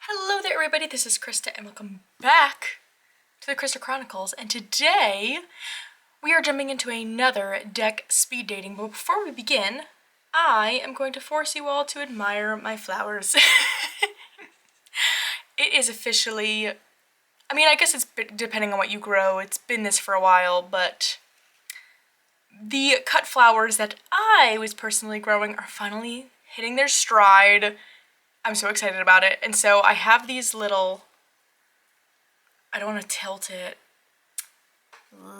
Hello there everybody, this is Krista and welcome back to the Krista Chronicles, and today we are jumping into another deck speed dating. But before we begin, I am going to force you all to admire my flowers. It is officially, I guess it's depending on what you grow, it's been this for a while, but the cut flowers that I was personally growing are finally hitting their stride. I'm so excited about it. And so I have these little, I don't want to tilt it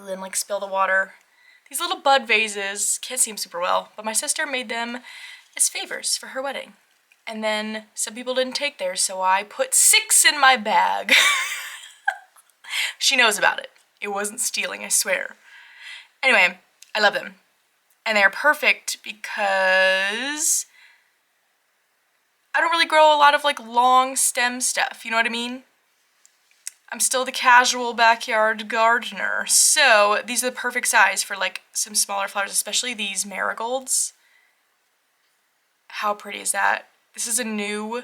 and like spill the water. These little bud vases, can't see them super well, but my sister made them as favors for her wedding. And then some people didn't take theirs, so I put 6 in my bag. She knows about it. It wasn't stealing, I swear. Anyway, I love them. And they're perfect because I don't really grow a lot of like long stem stuff, you know what I mean? I'm still the casual backyard gardener, so these are the perfect size for like some smaller flowers, especially these marigolds. How pretty is that? This is a new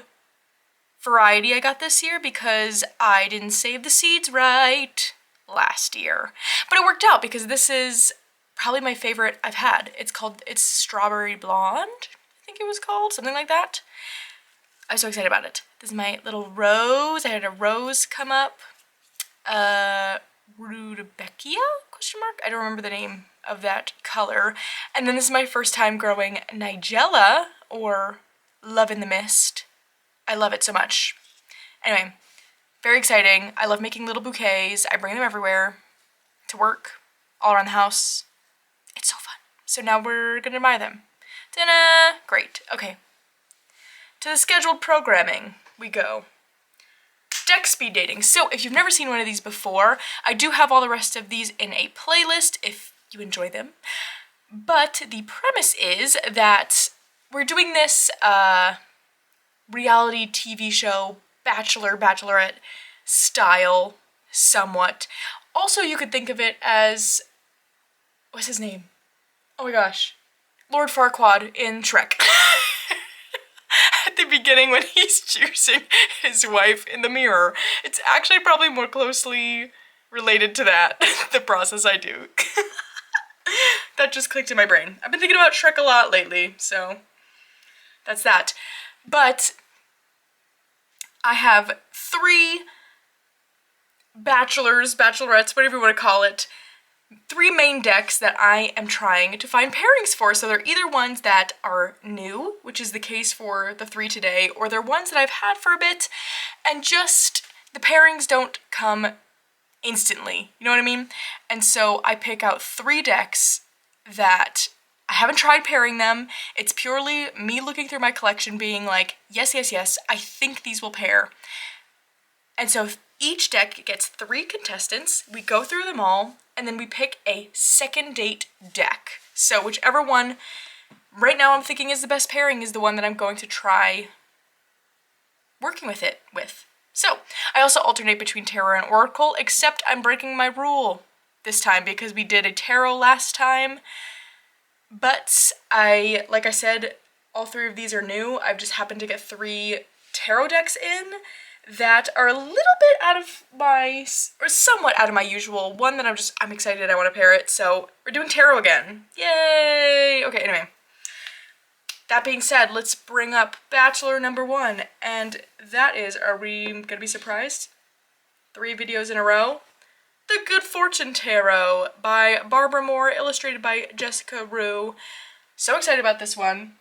variety I got this year because I didn't save the seeds right last year. But it worked out because this is probably my favorite I've had. It's Strawberry Blonde, I think it was called, something like that. I'm so excited about it. This is my little rose. I had a rose come up. Rudbeckia? Question mark? I don't remember the name of that color. And then this is my first time growing Nigella, or Love in the Mist. I love it so much. Anyway, very exciting. I love making little bouquets. I bring them everywhere to work, all around the house. It's so fun. So now we're gonna admire them. Ta-da! Great. Okay. To the scheduled programming we go. Deck speed dating. So if you've never seen one of these before, I do have all the rest of these in a playlist if you enjoy them. But the premise is that we're doing this reality TV show, bachelorette style somewhat. Also, you could think of it as, what's his name? Oh my gosh. Lord Farquaad in Shrek. At the beginning when he's choosing his wife in the mirror. It's actually probably more closely related to that, the process I do. That just clicked in my brain. I've been thinking about Shrek a lot lately, so that's that. But I have 3 bachelors, bachelorettes, whatever you want to call it, 3 main decks that I am trying to find pairings for. So they're either ones that are new, which is the case for the 3 today, or they're ones that I've had for a bit, and just the pairings don't come instantly, you know what I mean? And so I pick out 3 decks that I haven't tried pairing them. It's purely me looking through my collection being like, yes, yes, yes, I think these will pair. And so each deck gets 3 contestants, we go through them all, and then we pick a second date deck. So whichever one right now I'm thinking is the best pairing is the one that I'm going to try working with it with. So I also alternate between tarot and oracle, except I'm breaking my rule this time because we did a tarot last time. But like I said, all 3 of these are new. I've just happened to get 3 tarot decks in that are a little bit out of my, or somewhat out of my usual. One that I'm excited I want to pair it, so we're doing tarot again. Yay! Okay, anyway. That being said, let's bring up Bachelor number 1, and that is, are we gonna be surprised? 3 videos in a row. The Good Fortune Tarot by Barbara Moore, illustrated by Jessica Rue. So excited about this one.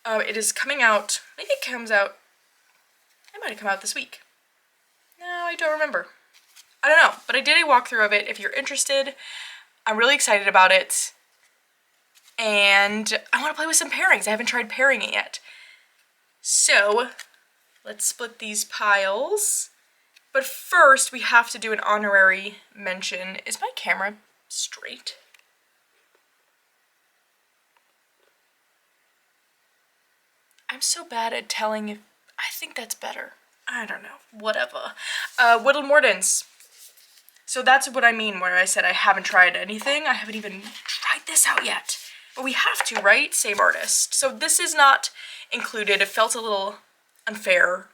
It is coming out, maybe it comes out, it might have come out this week. No, I don't remember. I don't know, but I did a walkthrough of it if you're interested. I'm really excited about it. And I want to play with some pairings. I haven't tried pairing it yet. So, let's split these piles. But first, we have to do an honorary mention. Is my camera straight? I'm so bad at telling if I think that's better. I don't know. Whatever. Whittled Mordants. So that's what I mean where I said I haven't tried anything. I haven't even tried this out yet. But we have to, right? Same artist. So this is not included. It felt a little unfair,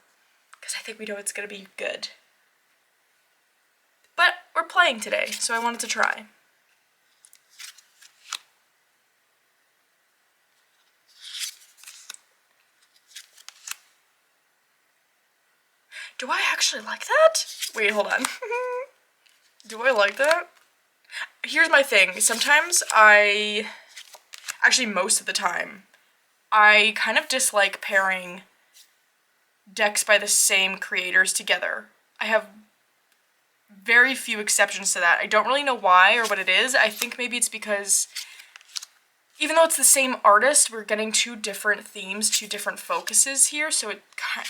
because I think we know it's gonna be good. But we're playing today, so I wanted to try. Do I actually like that? Wait, hold on. Do I like that? Here's my thing. Sometimes actually most of the time, I kind of dislike pairing decks by the same creators together. I have very few exceptions to that. I don't really know why or what it is. I think maybe it's because even though it's the same artist, we're getting two different themes, two different focuses here, so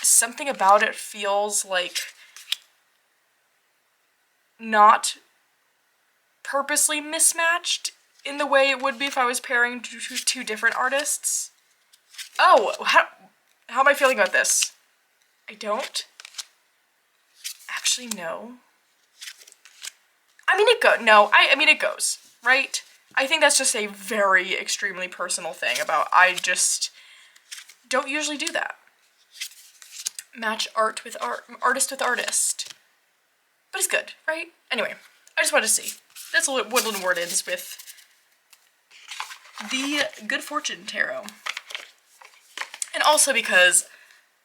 something about it feels like not purposely mismatched in the way it would be if I was pairing two different artists. Oh, how am I feeling about this? I don't actually know. I mean, it goes, right? I think that's just a very extremely personal thing about I just don't usually do that. Match art with art, artist with artist. But it's good, right? Anyway, I just wanted to see. That's what Woodland Ward ends with the Good Fortune Tarot. And also because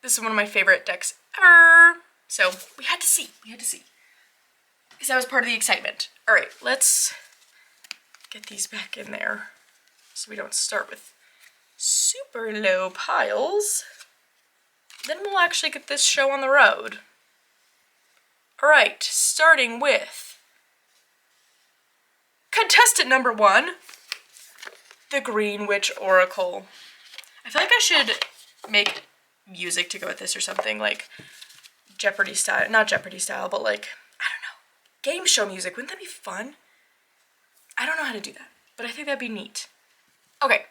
this is one of my favorite decks ever. So we had to see. Because that was part of the excitement. Alright, let's get these back in there so we don't start with super low piles. Then we'll actually get this show on the road. Alright, starting with contestant number 1, the Green Witch Oracle. I feel like I should make music to go with this or something, like Jeopardy style. Not Jeopardy style, but like, I don't know, game show music. Wouldn't that be fun? I don't know how to do that, but I think that'd be neat. Okay.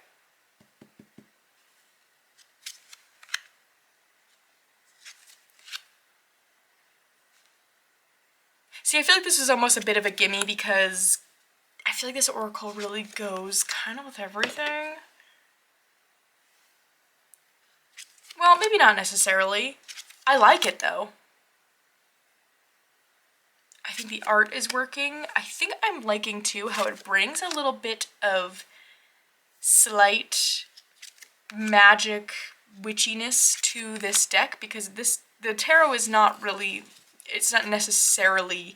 See, I feel like this is almost a bit of a gimme because I feel like this oracle really goes kind of with everything. Well, maybe not necessarily. I like it though. I think the art is working. I think I'm liking too how it brings a little bit of slight magic witchiness to this deck because the tarot is not really, it's not necessarily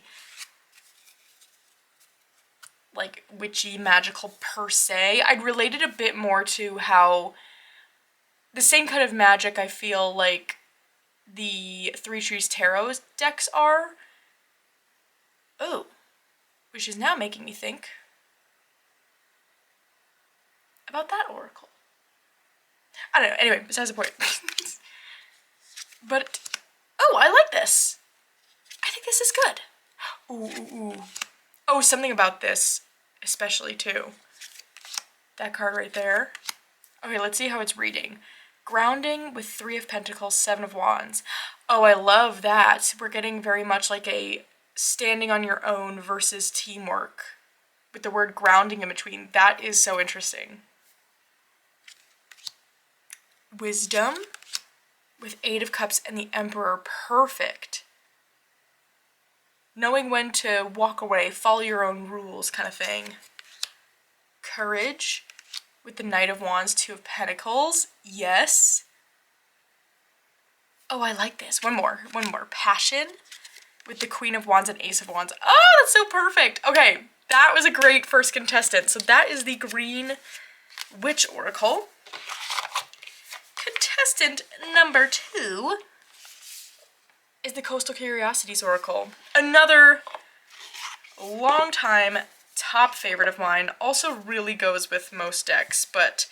like witchy magical per se. I'd relate it a bit more to how the same kind of magic I feel like the Three Trees Tarot decks are. Oh, which is now making me think about that oracle. I don't know, anyway, besides the point. But, oh, I like this. I think this is good. Ooh. Oh, something about this, especially too. That card right there. Okay, let's see how it's reading. Grounding with 3 of Pentacles, 7 of Wands. Oh, I love that. We're getting very much like a standing on your own versus teamwork. With the word grounding in between. That is so interesting. Wisdom with 8 of Cups and the Emperor. Perfect. Knowing when to walk away, follow your own rules kind of thing. Courage with the Knight of Wands, 2 of Pentacles. Yes. Oh, I like this. One more. Passion with the Queen of Wands and Ace of Wands. Oh, that's so perfect. Okay, that was a great first contestant. So that is the Green Witch Oracle. Contestant number 2 is the Coastal Curiosities Oracle. Another long-time top favorite of mine. Also really goes with most decks, but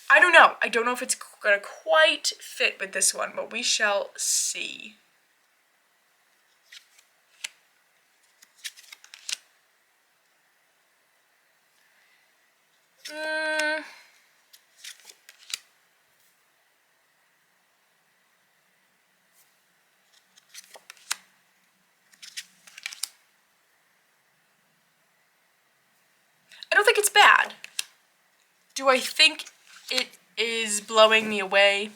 I don't know. I don't know if it's gonna quite fit with this one, but we shall see. I don't think it's bad. Do I think it is blowing me away?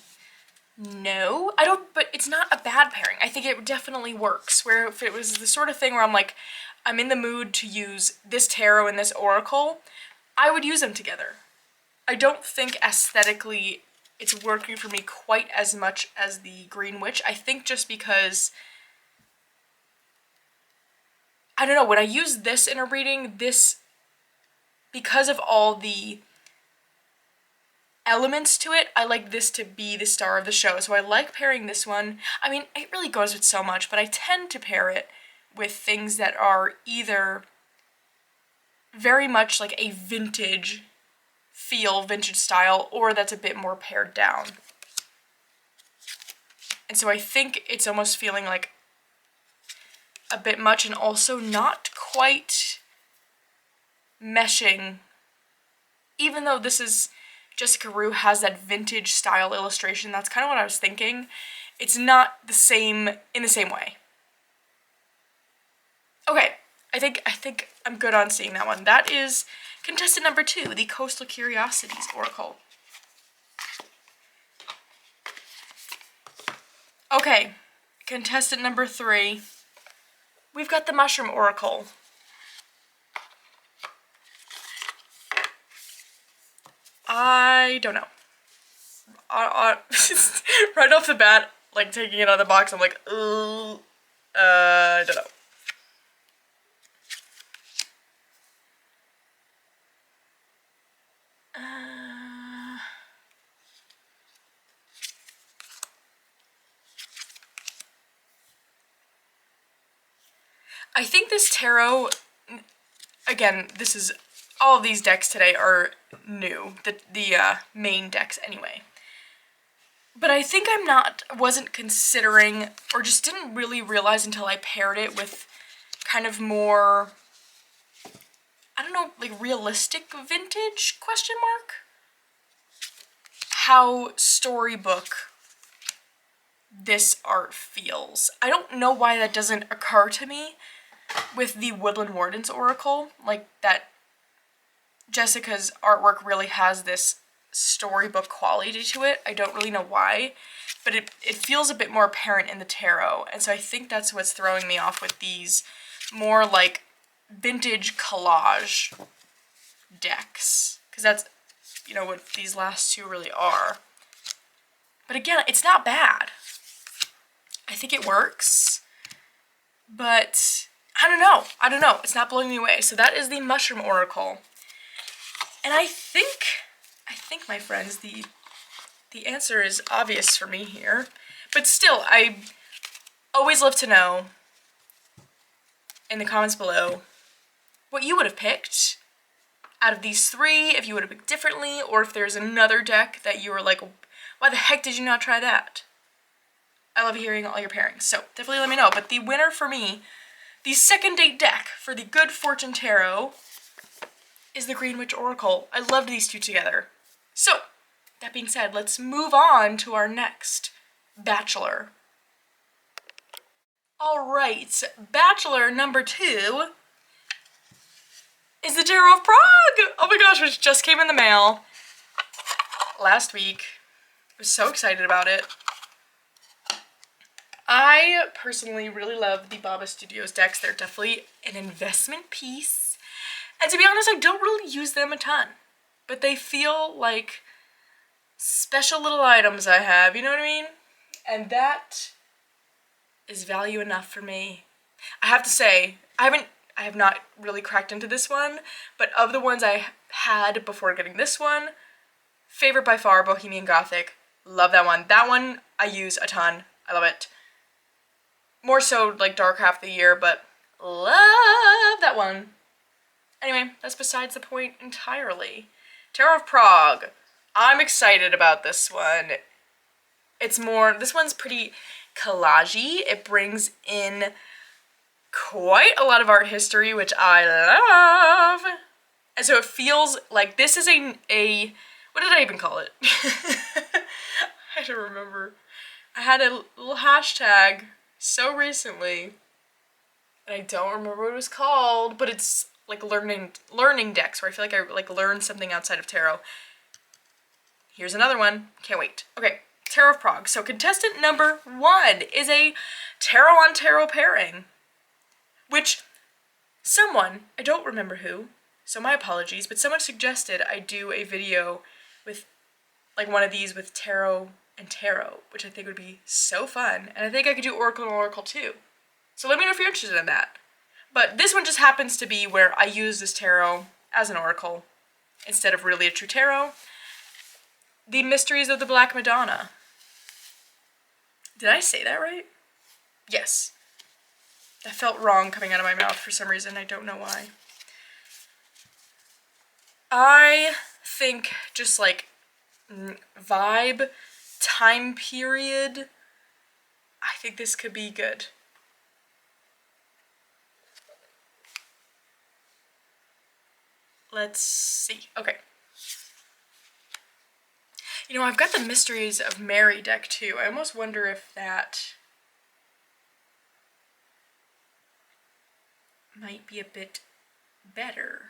No, I don't, but it's not a bad pairing. I think it definitely works, where if it was the sort of thing where I'm like, I'm in the mood to use this tarot and this oracle, I would use them together. I don't think aesthetically it's working for me quite as much as the Green Witch. I think just because, I don't know, when I use this in a reading, because of all the elements to it, I like this to be the star of the show. So I like pairing this one. I mean, it really goes with so much, but I tend to pair it with things that are either very much like a vintage feel, vintage style, or that's a bit more pared down. And so I think it's almost feeling like a bit much and also not quite meshing. Even though this is Jessica Rue has that vintage style illustration, that's kind of what I was thinking. It's not the same in the same way. Okay, I think I'm good on seeing that one. That is contestant number 2, the Coastal Curiosities Oracle. Okay, contestant number 3. We've got the Mushroom Oracle. I don't know. Right off the bat, like taking it out of the box, I'm like, I don't know. I think this tarot, again, this is, all of these decks today are new, the main decks anyway. But I think wasn't considering, or just didn't really realize until I paired it with kind of more, I don't know, like realistic vintage, question mark? How storybook this art feels. I don't know why that doesn't occur to me with the Woodland Warden's Oracle, like that Jessica's artwork really has this storybook quality to it. I don't really know why, but it feels a bit more apparent in the tarot, and so I think that's what's throwing me off with these more like vintage collage decks, because that's, you know, what these last 2 really are. But again, it's not bad. I think it works, but I don't know. It's not blowing me away. So that is the Mushroom Oracle. And I think, my friends, the answer is obvious for me here. But still, I always love to know in the comments below what you would have picked out of these 3, if you would have picked differently, or if there's another deck that you were like, why the heck did you not try that? I love hearing all your pairings, so definitely let me know. But the winner for me, the second date deck for the Good Fortune Tarot, is the Green Witch Oracle. I loved these 2 together. So, that being said, let's move on to our next Bachelor. Alright, Bachelor number 2 is the Tarot of Prague! Oh my gosh, which just came in the mail last week. I was so excited about it. I personally really love the Baba Studios decks. They're definitely an investment piece. And to be honest, I don't really use them a ton. But they feel like special little items I have, you know what I mean? And that is value enough for me. I have to say, I have not really cracked into this one, but of the ones I had before getting this one, favorite by far, Bohemian Gothic. Love that one. That one I use a ton. I love it. More so like Dark Half the Year, but love that one. Anyway, that's besides the point entirely. Tarot of Prague. I'm excited about this one. This one's pretty collagey. It brings in quite a lot of art history, which I love. And so it feels like this is a what did I even call it? I had to remember. I had a little hashtag so recently, and I don't remember what it was called, but it's like learning decks, where I feel like I learned something outside of tarot. Here's another one. Can't wait. Okay, Tarot of Prague. So contestant number 1 is a tarot on tarot pairing, which someone, I don't remember who, so my apologies, but someone suggested I do a video with like one of these with tarot and tarot, which I think would be so fun. And I think I could do Oracle and Oracle too. So let me know if you're interested in that. But this one just happens to be where I use this tarot as an oracle instead of really a true tarot. The Mysteries of the Black Madonna. Did I say that right? Yes. That felt wrong coming out of my mouth for some reason. I don't know why. I think just like vibe, time period, I think this could be good. Let's see. Okay. You know, I've got the Mysteries of Mary deck too. I almost wonder if that might be a bit better.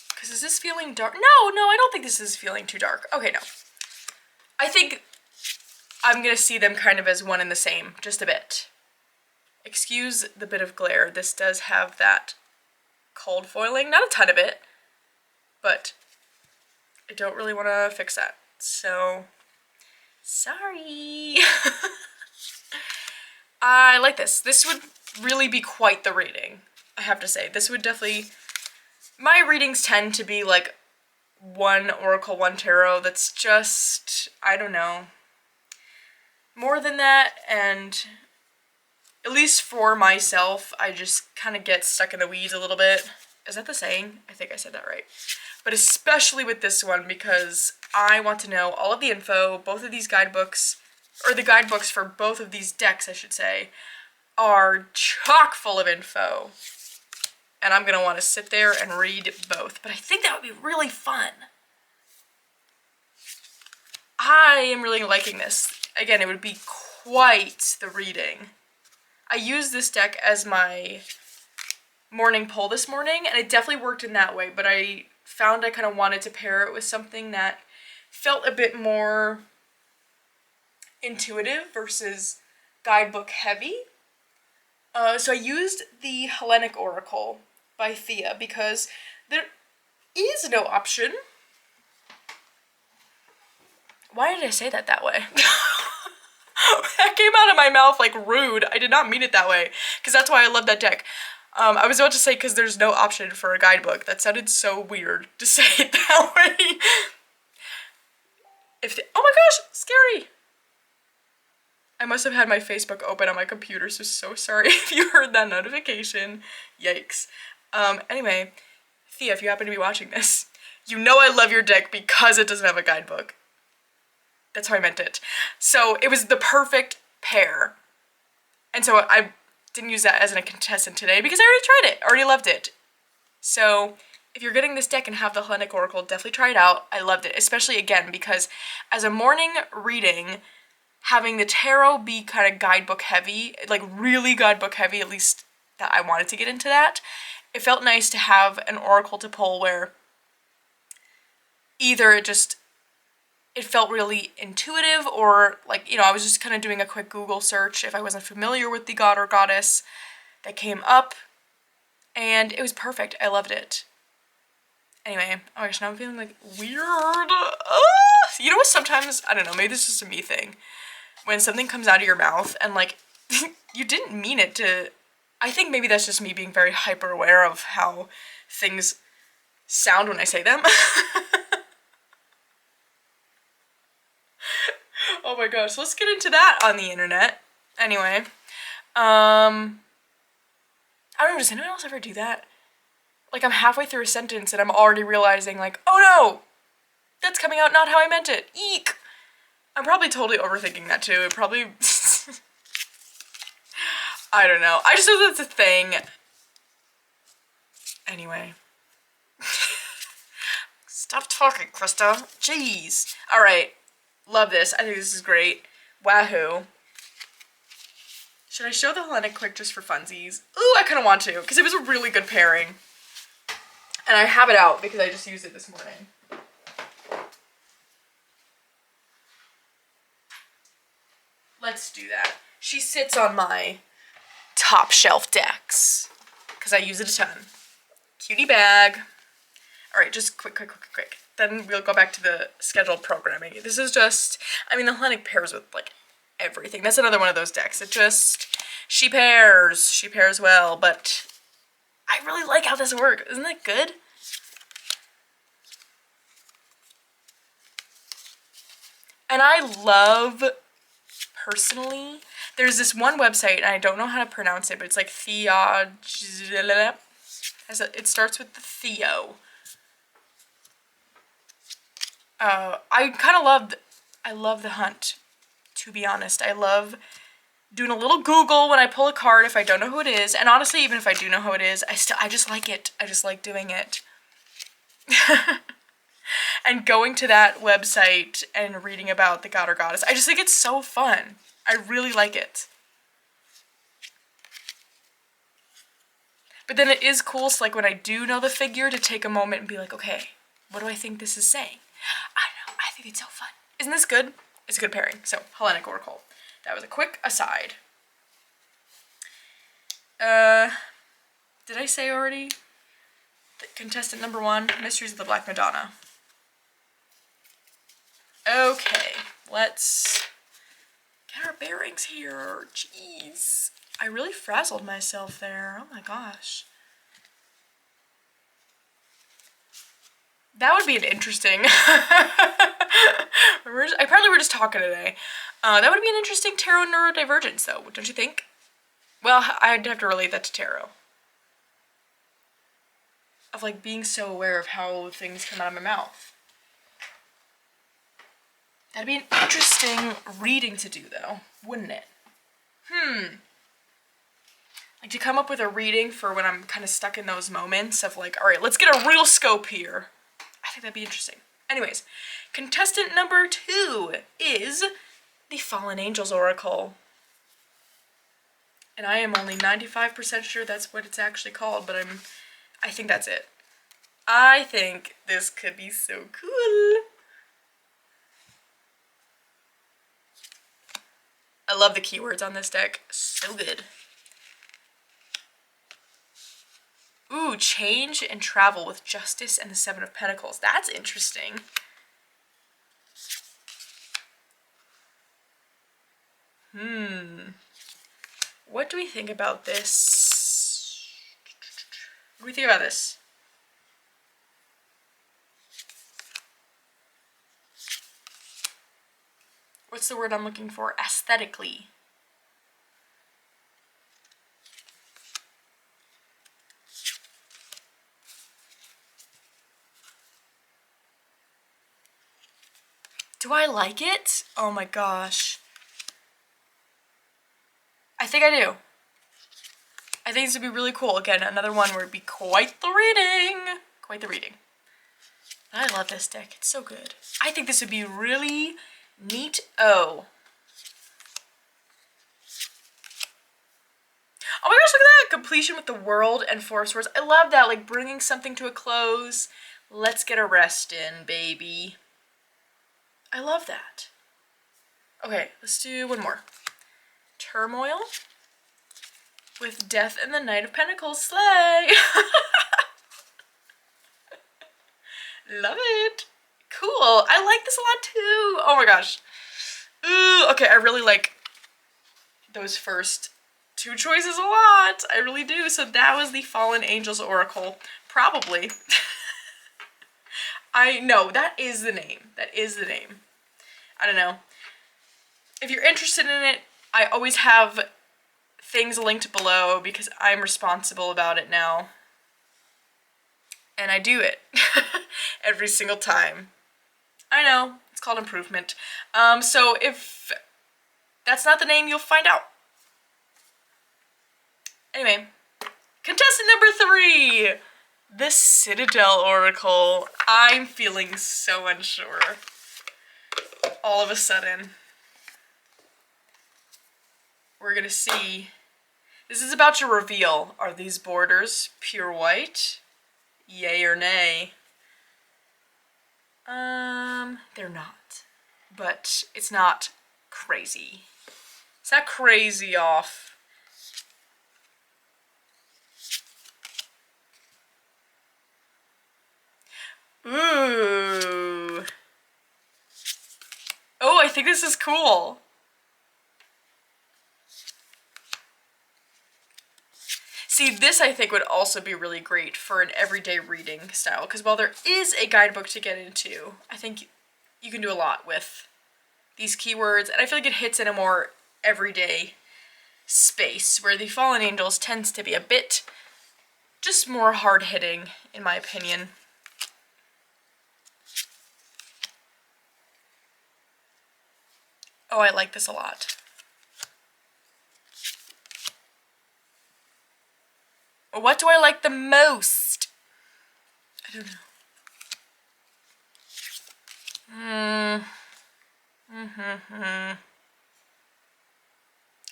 Because is this feeling dark? No, I don't think this is feeling too dark. Okay, no. I think I'm going to see them kind of as one and the same, just a bit. Excuse the bit of glare. This does have that cold foiling. Not a ton of it, but I don't really want to fix that. So, sorry. I like this. This would really be quite the reading, I have to say. This would definitely... My readings tend to be like one oracle, one tarot. That's just, I don't know, more than that. And at least for myself, I just kind of get stuck in the weeds a little bit. Is that the saying? I think I said that right. But especially with this one, because I want to know all of the info. Both of these guidebooks, or the guidebooks for both of these decks, I should say, are chock full of info. And I'm going to want to sit there and read both. But I think that would be really fun. I am really liking this. Again, it would be quite the reading. I used this deck as my morning pull this morning, and it definitely worked in that way. But I found I kind of wanted to pair it with something that felt a bit more intuitive versus guidebook heavy. So I used the Hellenic Oracle by Thea because there is no option. Why did I say that way? That came out of my mouth like rude. I did not mean it that way, because that's why I love that deck. I was about to say because there's no option for a guidebook. That sounded so weird to say it that way. Oh my gosh, scary! I must have had my Facebook open on my computer, so sorry if you heard that notification. Yikes. Anyway, Thea, if you happen to be watching this, you know I love your deck because it doesn't have a guidebook. That's how I meant it. So it was the perfect pair. And so I didn't use that as a contestant today because I already tried it, already loved it. So if you're getting this deck and have the Hellenic Oracle, definitely try it out. I loved it, especially again because as a morning reading, having the tarot be kind of guidebook heavy, like really guidebook heavy, at least that I wanted to get into that, it felt nice to have an oracle to pull where either it felt really intuitive or like, you know, I was just kind of doing a quick Google search if I wasn't familiar with the god or goddess that came up, and it was perfect. I loved it. Anyway, oh my gosh, now I'm feeling like weird. You know what, sometimes, I don't know, maybe this is just a me thing. When something comes out of your mouth and like, you didn't mean it to, I think maybe that's just me being very hyper aware of how things sound when I say them. Oh my gosh, let's get into that on the internet. Anyway, I don't know, does anyone else ever do that? Like I'm halfway through a sentence and I'm already realizing like, oh no, that's coming out not how I meant it. Eek! I'm probably totally overthinking that too. It probably... I don't know. I just know that's a thing. Anyway. Stop talking, Krista. Jeez. Alright. Love this. I think this is great. Wahoo. Should I show the Hellenic quick just for funsies? Ooh, I kind of want to, because it was a really good pairing. And I have it out because I just used it this morning. let's do that. She sits on my top shelf decks because I use it a ton. Cutie bag. All right, just quick. Then we'll go back to the scheduled programming. This is just, I mean, the Hellenic pairs with like everything. That's another one of those decks. It just, she pairs well, but I really like how this works. Isn't that good? And I love, personally, there's this one website, and I don't know how to pronounce it, but it's like it starts with the Theo. I love the hunt, to be honest. I love doing a little Google when I pull a card if I don't know who it is. And honestly, even if I do know who it is, I just like it. I just like doing it. And going to that website and reading about the god or goddess. I just think it's so fun. I really like it. But then it is cool, so like when I do know the figure, to take a moment and be like, okay, what do I think this is saying? I don't know, I think it's so fun. Isn't this good? It's a good pairing. So, Hellenic Oracle. That was a quick aside. Did I say already? Contestant number 1, Mysteries of the Black Madonna. Okay, let's get our bearings here. Jeez. I really frazzled myself there. Oh my gosh. That would be an interesting... Apparently we're just talking today. That would be an interesting tarot neurodivergence, though, don't you think? Well, I'd have to relate that to tarot. Of, like, being so aware of how things come out of my mouth. That'd be an interesting reading to do, though, wouldn't it? Like, to come up with a reading for when I'm kind of stuck in those moments of, like, alright, let's get a real scope here. I think that'd be interesting. Anyways, contestant number 2 is the Fallen Angels Oracle. And I am only 95% sure that's what it's actually called, but I think that's it. I think this could be so cool. I love the keywords on this deck. So good. Ooh, change and travel with justice and the 7 of Pentacles. That's interesting. What do we think about this? What do we think about this? What's the word I'm looking for? Aesthetically. Do I like it? Oh my gosh. I think I do. I think this would be really cool. Again, another one where it'd be quite the reading. Quite the reading. I love this deck. It's so good. I think this would be really neat. Oh my gosh, look at that! Completion with the World and 4 of Swords. I love that, like bringing something to a close. Let's get a rest in, baby. I love that. Okay, let's do one more. Turmoil with Death and the Knight of Pentacles. Slay! Love it. Cool. I like this a lot too. Oh my gosh. Ooh, okay, I really like those first 2 choices a lot. I really do. So that was the Fallen Angels Oracle. Probably. I know, that is the name. That is the name. I don't know. If you're interested in it, I always have things linked below because I'm responsible about it now. And I do it every single time. I know, it's called improvement. So if that's not the name, you'll find out. Anyway, contestant number 3, the Citadel Oracle. I'm feeling so unsure all of a sudden. We're gonna see. This is about to reveal, are these borders pure white? Yay or nay? They're not. But it's not crazy. Is that crazy off? Ooh. Oh, I think this is cool. See, this I think would also be really great for an everyday reading style, because while there is a guidebook to get into, I think you can do a lot with these keywords, and I feel like it hits in a more everyday space, where the Fallen Angels tends to be a bit just more hard-hitting, in my opinion. Oh, I like this a lot. What do I like the most? I don't know.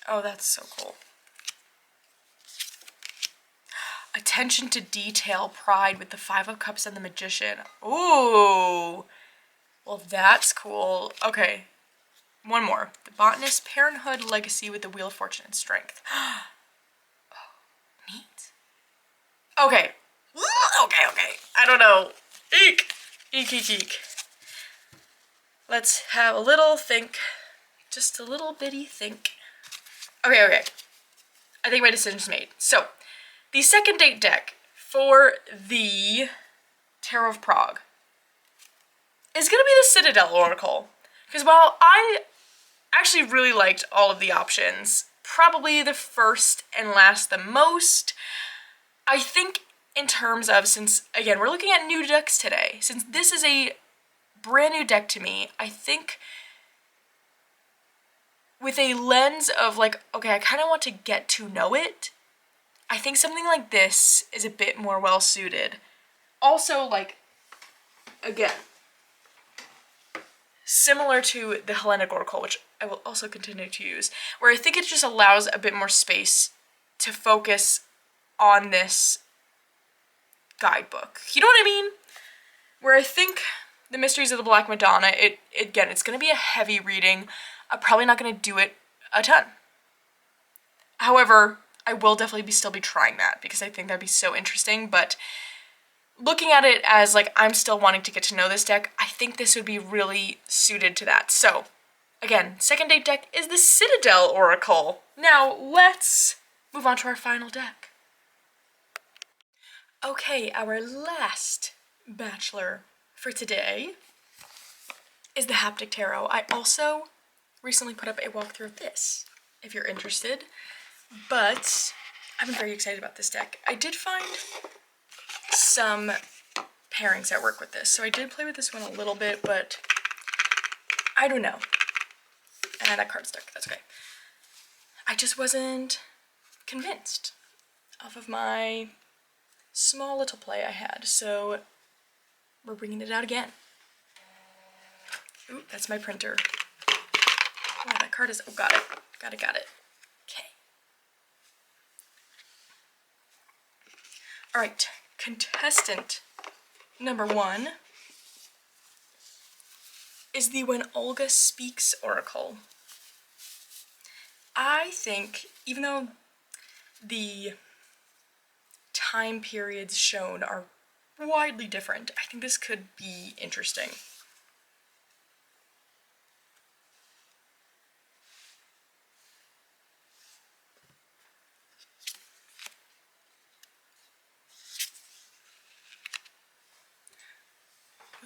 Oh, that's so cool. Attention to detail, pride with the Five of Cups and the Magician. Ooh. Well, that's cool. Okay. One more. The Botanist, Parenthood, Legacy with the Wheel of Fortune and Strength. Oh, neat. Okay. Okay. I don't know. Eek. Eek. Let's have a little think. Just a little bitty think. Okay. I think my decision's made. So, the second date deck for the Tarot of Prague is going to be the Citadel Oracle. Because while I actually really liked all of the options, probably the first and last the most, I think in terms of, since, again, we're looking at new decks today, since this is a brand new deck to me, I think with a lens of like, okay, I kind of want to get to know it, I think something like this is a bit more well suited. Also, like, again, similar to the Hellenic Oracle, which I will also continue to use, where I think it just allows a bit more space to focus on this guidebook. You know what I mean? Where I think the Mysteries of the Black Madonna, again, it's going to be a heavy reading. I'm probably not going to do it a ton. However, I will definitely still be trying that because I think that'd be so interesting, but looking at it as like I'm still wanting to get to know this deck, I think this would be really suited to that. So, again, second date deck is the Citadel Oracle. Now, let's move on to our final deck. Okay, our last bachelor for today is the Haptic Tarot. I also recently put up a walkthrough of this, if you're interested, but I've been very excited about this deck. I did find some pairings that work with this, so I did play with this one a little bit, but I don't know. That card stuck, that's okay. I just wasn't convinced off of my small little play I had, so we're bringing it out again. Ooh, that's my printer. Oh, that card is, oh, got it. Got it. Okay. All right, contestant number 1 is the When Olga Speaks Oracle. I think, even though the time periods shown are widely different, I think this could be interesting.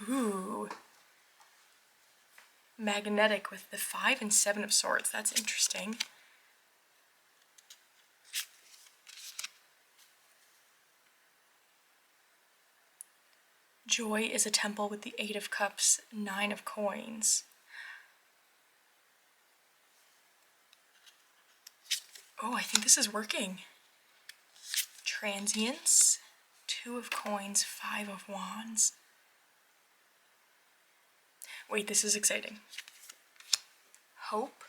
Ooh. Magnetic with the 5 and 7 of Swords. That's interesting. Joy is a temple with the 8 of Cups, 9 of Coins. Oh, I think this is working. Transience, 2 of Coins, 5 of Wands. Wait, this is exciting. Hope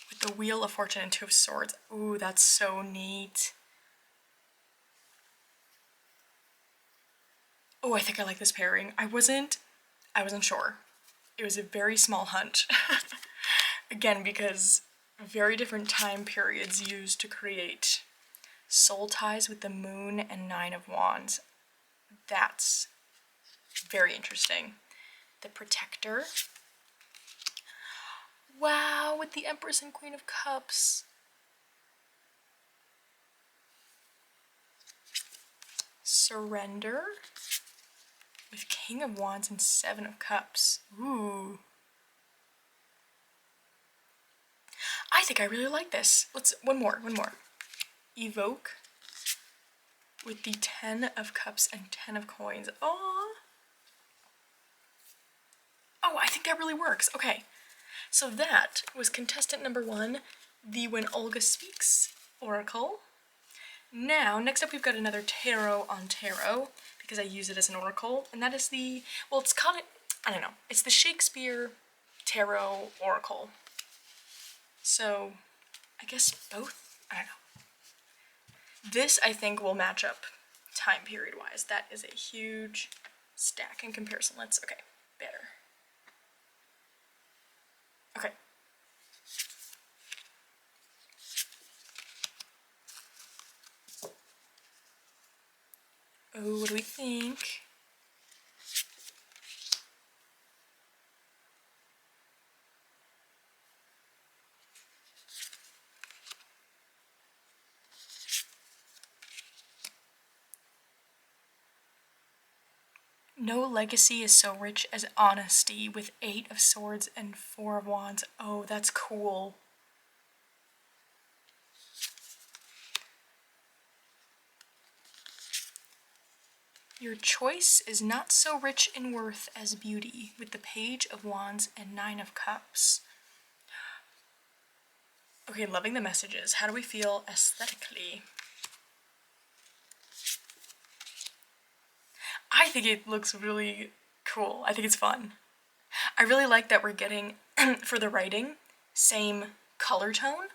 with the Wheel of Fortune and 2 of Swords. Ooh, that's so neat. Oh, I think I like this pairing. I wasn't sure. It was a very small hunch. Again, because very different time periods used to create soul ties with the moon and 9 of wands. That's very interesting. The protector. Wow, with the Empress and Queen of Cups. Surrender. With King of Wands and 7 of Cups. Ooh. I think I really like this. Let's, one more. Evoke. With the 10 of Cups and 10 of Coins. Oh, I think that really works. Okay, so that was contestant number 1, the When Olga Speaks Oracle. Now, next up we've got another tarot on tarot, because I use it as an oracle, and that is the, well, it's called, I don't know, it's the Shakespeare Tarot Oracle. So, I guess both? I don't know. This, I think, will match up time period-wise. That is a huge stack in comparison. Okay, better. Okay. Oh, what do we think? No legacy is so rich as honesty, with 8 of Swords and 4 of Wands. Oh, that's cool. Your choice is not so rich in worth as beauty, with the Page of Wands and 9 of Cups. Okay, loving the messages. How do we feel aesthetically? I think it looks really cool. I think it's fun. I really like that we're getting, for the writing, same color tone.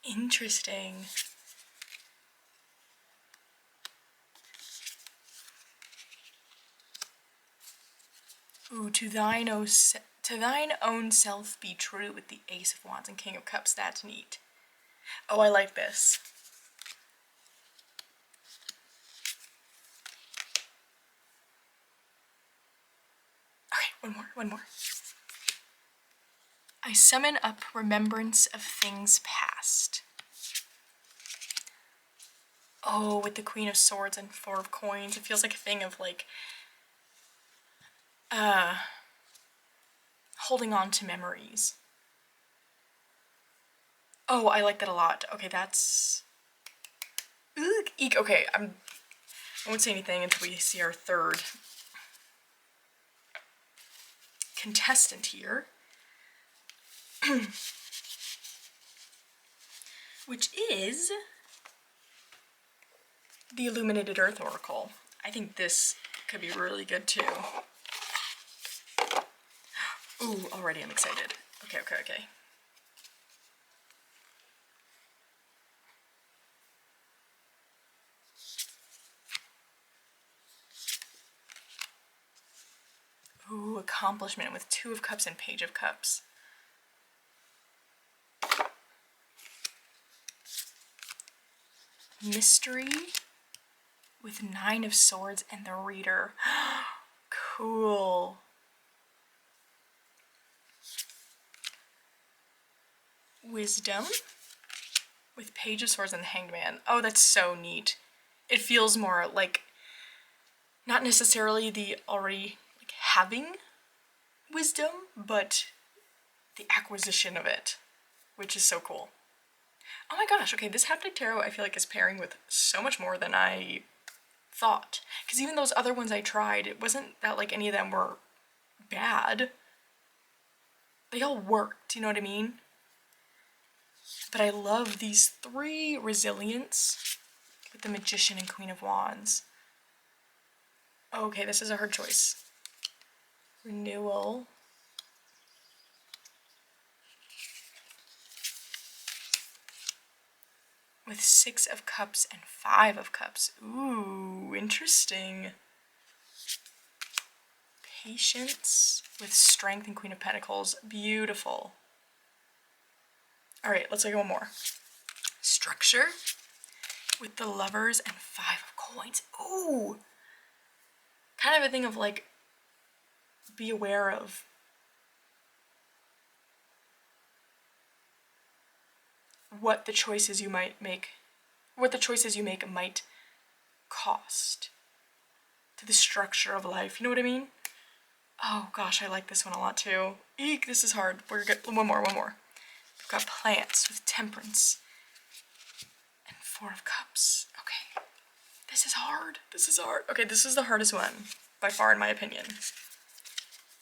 Interesting. Ooh, to thine own self be true, with the Ace of Wands and King of Cups. That's neat. Oh, I like this. Okay, one more. I summon up remembrance of things past. Oh, with the Queen of Swords and 4 of Coins, it feels like a thing of like, holding on to memories. Oh, I like that a lot. Okay, that's... Eek. Okay, I won't say anything until we see our third contestant here. Which is the Illuminated Earth Oracle. I think this could be really good too. Ooh, already I'm excited. Okay. Ooh, accomplishment with 2 of Cups and Page of Cups. Mystery with 9 of Swords and the Reader. Cool. Wisdom with Page of Swords and the Hanged Man. Oh, that's so neat. It feels more like, not necessarily the already like having wisdom, but the acquisition of it, which is so cool. Oh my gosh, okay, this Haptic Tarot I feel like is pairing with so much more than I thought. Because even those other ones I tried, it wasn't that like any of them were bad. They all worked, you know what I mean? But I love these 3. Resilience with the Magician and Queen of Wands. Okay, this is a hard choice. Renewal. with 6 of Cups and 5 of Cups. Ooh, interesting. Patience with Strength and Queen of Pentacles. Beautiful. All right, let's look at one more. Structure with the Lovers and 5 of Coins. Ooh. Kind of a thing of like, be aware of what the choices you might make, might cost to the structure of life. You know what I mean? Oh gosh, I like this one a lot too. Eek, this is hard. We're good. One more. We've got Plants with Temperance and 4 of Cups. Okay. This is hard. Okay, this is the hardest one by far in my opinion.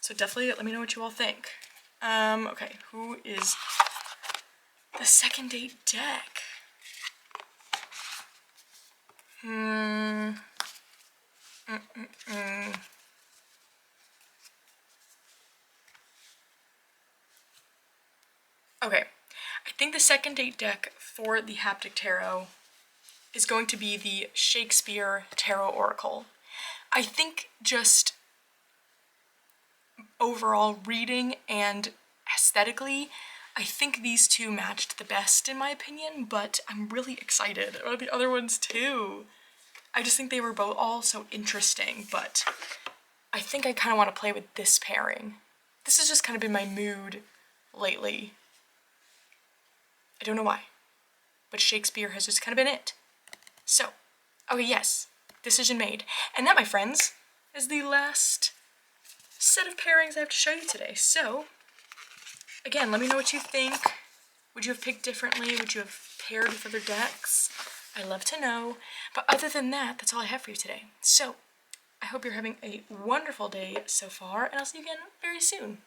So definitely let me know what you all think. Okay, who is the second date deck? Okay, I think the second date deck for the Haptic Tarot is going to be the Shakespeare Tarot Oracle. I think just overall reading and aesthetically, I think these two matched the best in my opinion, but I'm really excited about the other ones too. I just think they were both all so interesting, but I think I kind of want to play with this pairing. This has just kind of been my mood lately. I don't know why, but Shakespeare has just kind of been it. So, okay, yes, decision made. And that, my friends, is the last set of pairings I have to show you today. So, again, let me know what you think. Would you have picked differently? Would you have paired with other decks? I love to know. But other than that, that's all I have for you today. So, I hope you're having a wonderful day so far, and I'll see you again very soon.